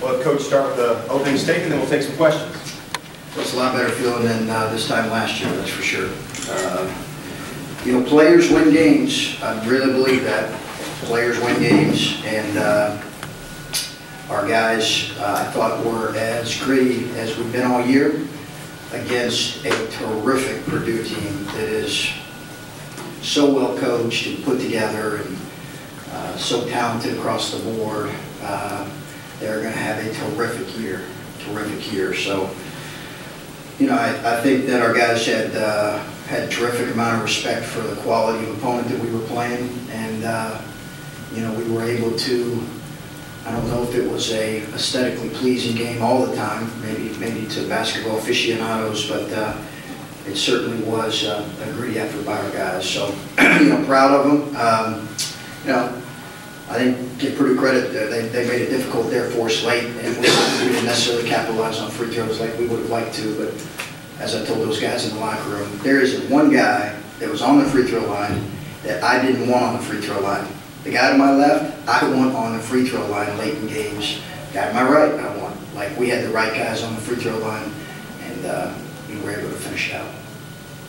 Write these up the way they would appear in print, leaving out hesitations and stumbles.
We'll have Coach start with the opening statement, and then we'll take some questions. It's a lot better feeling than this time last year, that's for sure. You know, players win games. I really believe that. Players win games, and our guys, I thought, were as gritty as we've been all year against a terrific Purdue team that is so well coached and put together and so talented across the board. They're going to have a terrific year. So, you know, I think that our guys had a terrific amount of respect for the quality of opponent that we were playing, and you know, we were able to. I don't know if it was a aesthetically pleasing game all the time, maybe to basketball aficionados, but it certainly was a gritty effort by our guys. So, you know, proud of them. You know, I think give Purdue credit. They made it difficult there for us late, and we didn't necessarily capitalize on free throws like we would have liked to. But as I told those guys in the locker room, there is one guy that was on the free throw line that I didn't want on the free throw line. The guy to my left, I want on the free throw line late in games. The guy to my right, I want. Like, we had the right guys on the free throw line, and we were able to finish it out.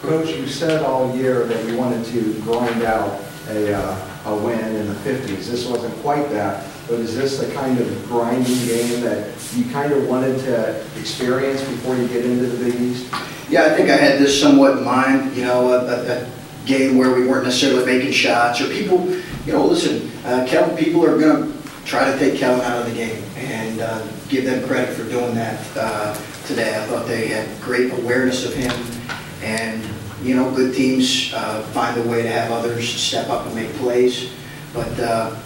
Coach, you said all year that you wanted to grind out a win in the 50s. This wasn't quite that, but is this the kind of grinding game that you kind of wanted to experience before you get into the Big East? Yeah, I think I had this somewhat in mind, you know, a game where we weren't necessarily making shots, or people, you know, listen, people are going to try to take Kellen out of the game, and give them credit for doing that today. I thought they had great awareness of him, and, you know, good teams find a way to have others step up and make plays. But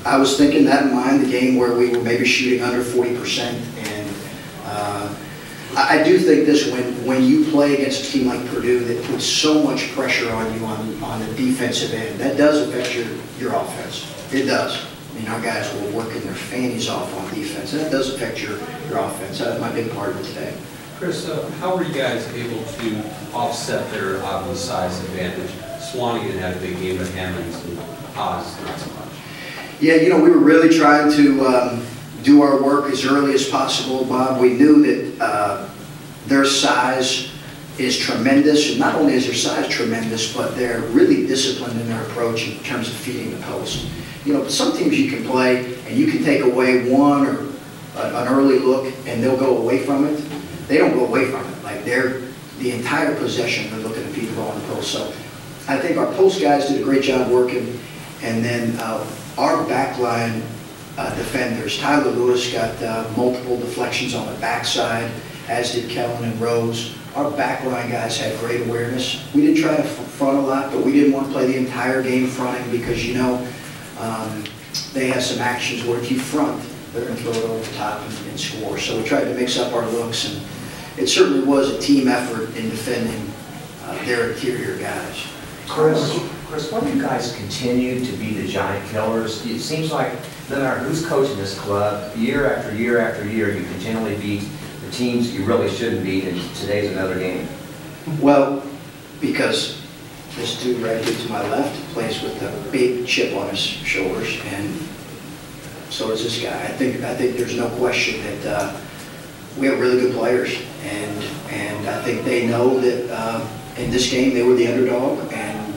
I was thinking that in mind, the game where we were maybe shooting under 40%, and I do think this, when you play against a team like Purdue that puts so much pressure on you on the defensive end, that does affect your offense. It does. I mean, our guys were working their fannies off on defense, and that does affect your offense. That's my big part of it today. Chris, how were you guys able to offset their obvious size advantage? Swanigan had a big game, but Hammonds and Haas not so much. Yeah, you know, we were really trying to do our work as early as possible, Bob. We knew that their size is tremendous, and not only is their size tremendous, but they're really disciplined in their approach in terms of feeding the post. You know, some teams you can play and you can take away one or an early look and they'll go away from it. They don't go away from it. Like, the entire possession they're looking to feed the ball in the post. So I think our post guys did a great job working, and then our backline defenders, Tyler Lewis got multiple deflections on the backside, as did Kellen and Rose. Our backline guys had great awareness. We didn't try to front a lot, but we didn't want to play the entire game fronting, because, you know, they have some actions where if you front, they're going to throw it over the top and score. So we tried to mix up our looks, and it certainly was a team effort in defending their interior guys. Chris, why do you guys continue to be the giant killers? It seems like no matter who's coaching this club, year after year after year, you continually beat the teams you really shouldn't beat, and today's another game. Well, because this dude right here to my left plays with a big chip on his shoulders, and so does this guy. I think there's no question that we have really good players, and I think they know that in this game they were the underdog, and,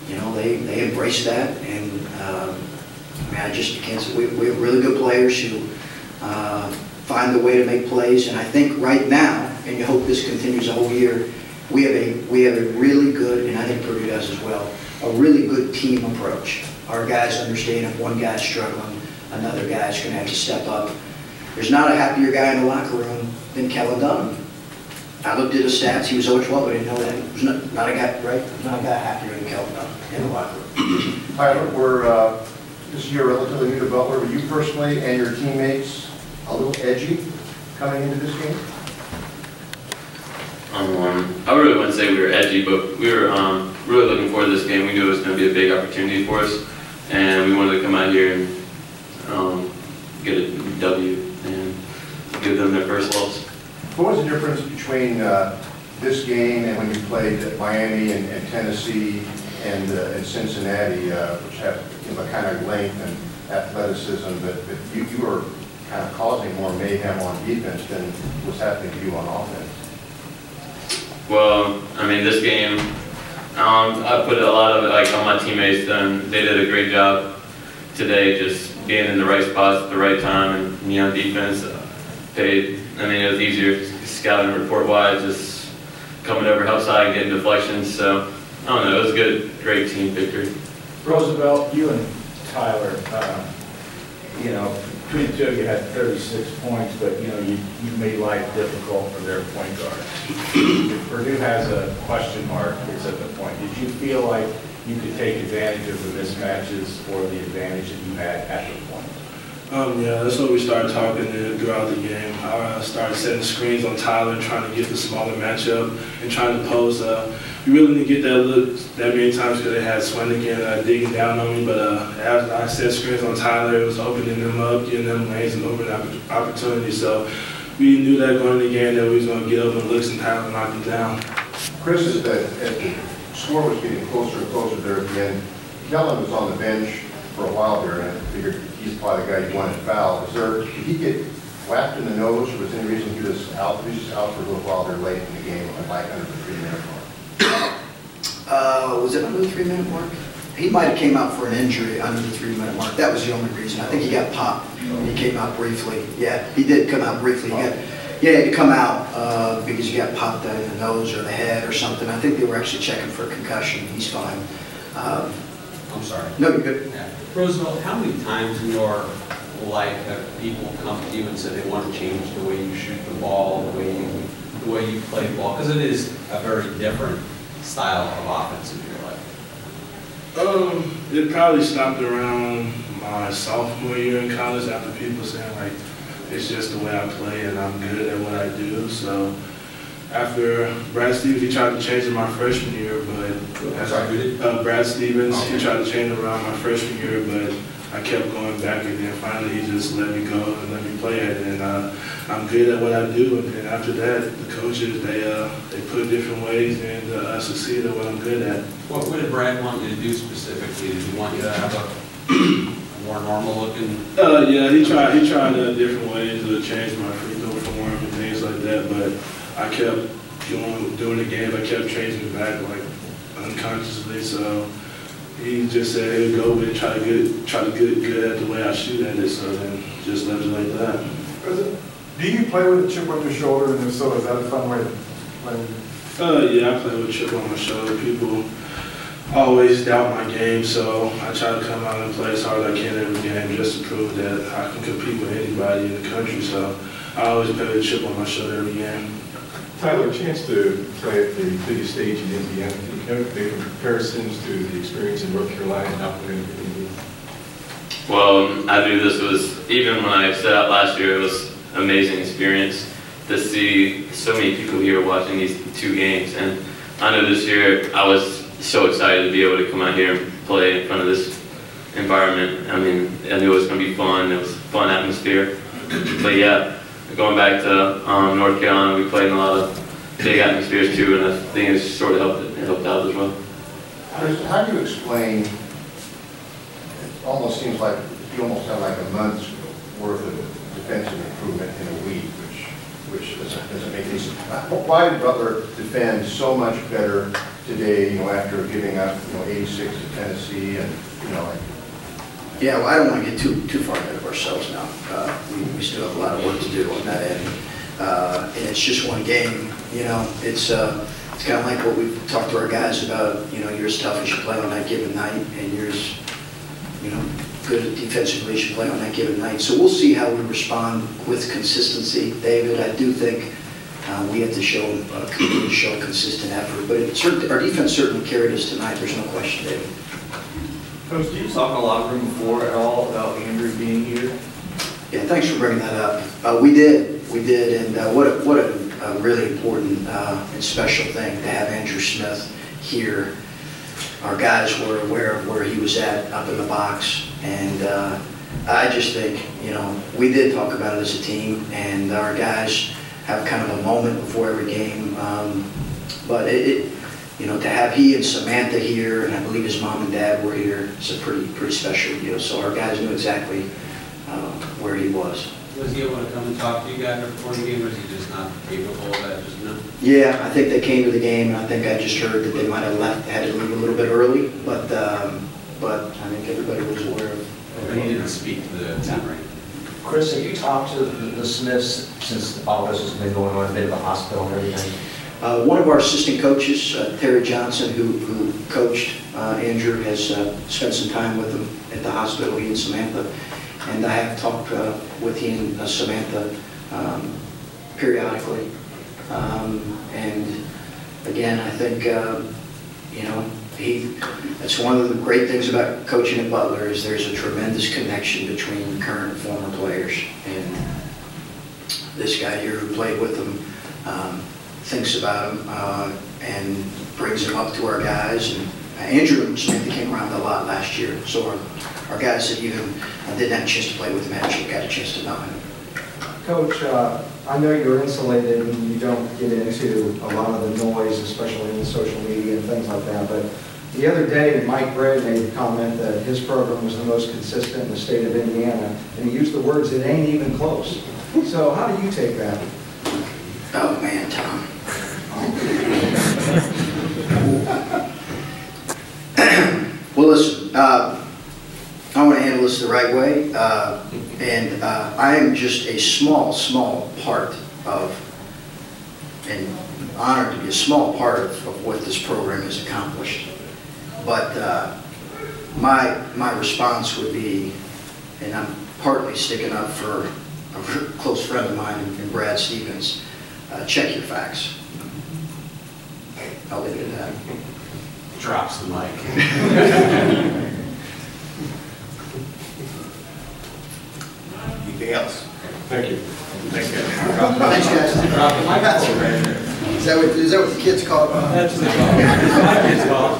you know, they embraced that. And I mean, I just can't say we have really good players who find the way to make plays, and I think right now, and you hope this continues the whole year, we have a really good, and I think Purdue does as well, a really good team approach. Our guys understand if one guy's struggling, another guy's going to have to step up. There's not a happier guy in the locker room than Kellen Dunham. I looked at his stats. He was 0-12, but I didn't know that. There's not a guy, right? There's not a guy happier than Kellen Dunham in the locker room. All right, we're this year relatively new to Butler. Were you personally and your teammates a little edgy coming into this game? I really wouldn't say we were edgy, but we were really looking forward to this game. We knew it was going to be a big opportunity for us, and we wanted to come out here and get a W and give them their first loss. What was the difference between this game and when you played at Miami and Tennessee and Cincinnati, which have, you know, the kind of length and athleticism that you were kind of causing more mayhem on defense than what's happening to you on offense? Well, I mean, this game, I put a lot of it like on my teammates, and they did a great job today, just being in the right spots at the right time, and defense paid. I mean, it was easier scouting report wise, just coming over help side and getting deflections. So I don't know, it was a good, great team victory. Roosevelt, you and Tyler, between the two of you had 36 points, but you made life difficult for their point guards. If Purdue has a question mark, it's at the point. Did you feel like you could take advantage of the mismatches or the advantage that you had at the point? Yeah, that's what we started talking throughout the game. I started setting screens on Tyler, trying to get the smaller matchup and trying to pose. We really didn't get that look that many times because they had Swanigan digging down on me. But as I set screens on Tyler, it was opening them up, getting them lanes and open opportunities. So we knew that going in the game that we was going to get open looks and Tyler knock them down. Chris, as the score was getting closer and closer there at the end, Kellen was on the bench for a while there, and I figured he's probably the guy you wanted to foul. Did he get whacked in the nose, or was there any reason he was out? He was just out for a little while there late in the game, like under the 3-minute mark. Was it under the 3-minute mark? He might have came out for an injury under the 3-minute mark. That was the only reason. I think he got popped. He came out briefly. Yeah, he did come out briefly. He had to come out because he got popped in the nose or the head or something. I think they were actually checking for a concussion. He's fine. I'm sorry. No, you're good. Yeah. Roosevelt, how many times in your life have people come to you and said they want to change the way you shoot the ball, the way you play the ball? Because it is a very different style of offense in your life. It probably stopped around my sophomore year in college after people saying like, it's just the way I play and I'm good at what I do. So after Brad Stevens, he tried to change it my freshman year, but Brad Stevens, he tried to change it around my freshman year, but I kept going back, and then finally he just let me go and let me play at it, and I'm good at what I do. And then after that, the coaches, they put different ways, and I succeed at what I'm good at. What did Brad want you to do specifically? Did he want you to have a more normal looking? Yeah, he tried different ways to change my free throw form and things like that, but I kept doing the game. I kept changing it back like unconsciously. So he just said, "Hey, go with it. Try to get good at the way I shoot at it." So then just left it like that. Do you play with a chip on your shoulder, and if so, is that a fun way to play? Yeah, I play with a chip on my shoulder. People always doubt my game, so I try to come out and play as hard as I can every game just to prove that I can compete with anybody in the country. So I always play with a chip on my shoulder every game. Tyler, a chance to play at the biggest stage in Indiana. Can you note the comparisons to the experience in North Carolina and now playing in Indiana? Well, I knew this was, even when I set out last year, it was an amazing experience to see so many people here watching these two games. And I know this year I was so excited to be able to come out here and play in front of this environment. I mean, I knew it was going to be fun. It was a fun atmosphere. But yeah, going back to North Carolina, we played in a lot of big atmospheres too, and I think it sort of helped out as well. How do you explain, it almost seems like you almost have like a month's worth of defensive improvement in a week, which doesn't make any sense. Why did Butler defend so much better today, after giving up, 86 to Tennessee and, Yeah, well, I don't want to get too far ahead of ourselves now. We still have a lot of work to do on that end. And it's just one game, It's kind of like what we've talked to our guys about, you're as tough as you play on that given night, and you're as, good defensively as you play on that given night. So we'll see how we respond with consistency, David. I do think we have to continue to show consistent effort. But our defense certainly carried us tonight. There's no question, David. Coach, did you talk in a locker room before at all about Andrew being here? Yeah, thanks for bringing that up. We did, and what a really important and special thing to have Andrew Smith here. Our guys were aware of where he was at up in the box, and I just think, we did talk about it as a team, and our guys have kind of a moment before every game, but to have he and Samantha here, and I believe his mom and dad were here, it's a pretty special deal. So our guys knew exactly where he was. Was he able to come and talk to you guys before the game, or is he just not capable of that, just no? Yeah, I think they came to the game, and I think I just heard that they might have left, had to leave a little bit early, but I think everybody was aware of. But he didn't speak to the team, right? Chris, have you talked to the Smiths since all this has been going on, been to the hospital and everything? One of our assistant coaches, Terry Johnson, who coached Andrew, has spent some time with him at the hospital, he and Samantha. And I have talked with he and Samantha periodically. And again, I think, that's one of the great things about coaching at Butler is there's a tremendous connection between current and former players. And this guy here who played with him thinks about him and brings him up to our guys. And Andrew and Samantha came around a lot last year, so our guys that even didn't have a chance to play with him actually got a chance to know him. Coach, I know you're insulated and you don't get into a lot of the noise, especially in social media and things like that, but the other day Mike Gray made the comment that his program was the most consistent in the state of Indiana, and he used the words, "It ain't even close." So how do you take that? Oh man, Tom. Well, listen, I want to handle this the right way, and I am just a small part of, and honored to be a small part of what this program has accomplished. But my response would be, and I'm partly sticking up for a close friend of mine in Brad Stevens, check your facts. I'll leave it at that. Drops the mic. Anything else? Thank you. Thanks, guys. Thanks, guys. Drop the mic. Is that what the kids call it? That's what they call it. It's called.